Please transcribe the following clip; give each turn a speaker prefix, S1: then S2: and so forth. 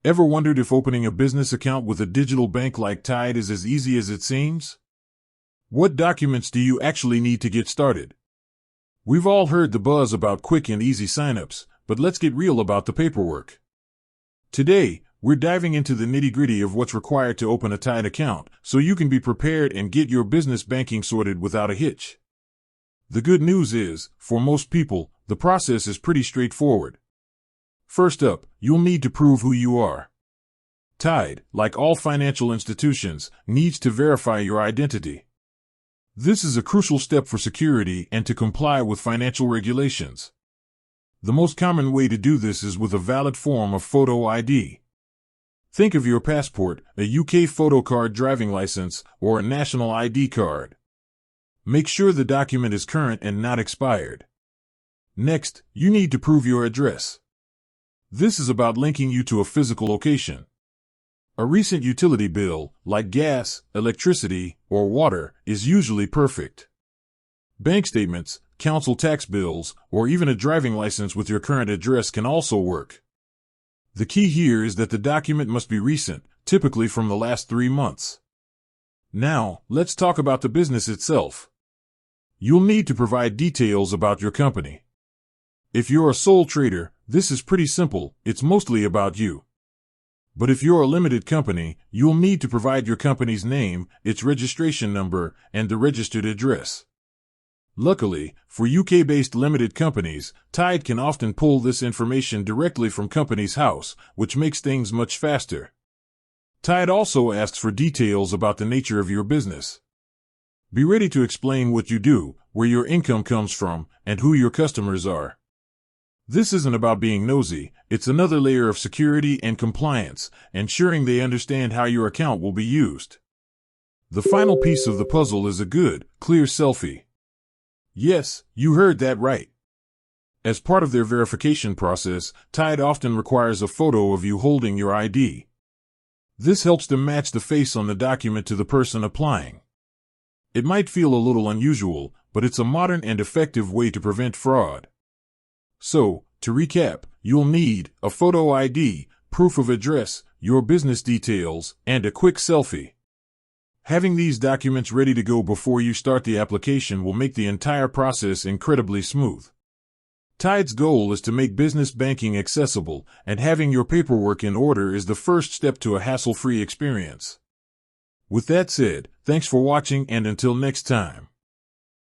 S1: Ever wondered if opening a business account with a digital bank like Tide is as easy as it seems? What documents do you actually need to get started? We've all heard the buzz about quick and easy signups, but let's get real about the paperwork. Today, we're diving into the nitty-gritty of what's required to open a Tide account, so you can be prepared and get your business banking sorted without a hitch. The good news is, for most people, the process is pretty straightforward. First up, you'll need to prove who you are. Tide, like all financial institutions, needs to verify your identity. This is a crucial step for security and to comply with financial regulations. The most common way to do this is with a valid form of photo ID. Think of your passport, a UK photo card, driving license, or a national ID card. Make sure the document is current and not expired. Next, you need to prove your address. This is about linking you to a physical location. A recent utility bill, like gas, electricity, or water, is usually perfect. Bank statements, council tax bills, or even a driving license with your current address can also work. The key here is that the document must be recent, typically from the last 3 months. Now, let's talk about the business itself. You'll need to provide details about your company. If you're a sole trader, this is pretty simple, it's mostly about you. But if you're a limited company, you'll need to provide your company's name, its registration number, and the registered address. Luckily, for UK-based limited companies, Tide can often pull this information directly from Companies House, which makes things much faster. Tide also asks for details about the nature of your business. Be ready to explain what you do, where your income comes from, and who your customers are. This isn't about being nosy, it's another layer of security and compliance, ensuring they understand how your account will be used. The final piece of the puzzle is a good, clear selfie. Yes, you heard that right. As part of their verification process, Tide often requires a photo of you holding your ID. This helps them match the face on the document to the person applying. It might feel a little unusual, but it's a modern and effective way to prevent fraud. So, to recap, you'll need a photo ID, proof of address, your business details, and a quick selfie. Having these documents ready to go before you start the application will make the entire process incredibly smooth. Tide's goal is to make business banking accessible, and having your paperwork in order is the first step to a hassle-free experience. With that said, thanks for watching, and until next time.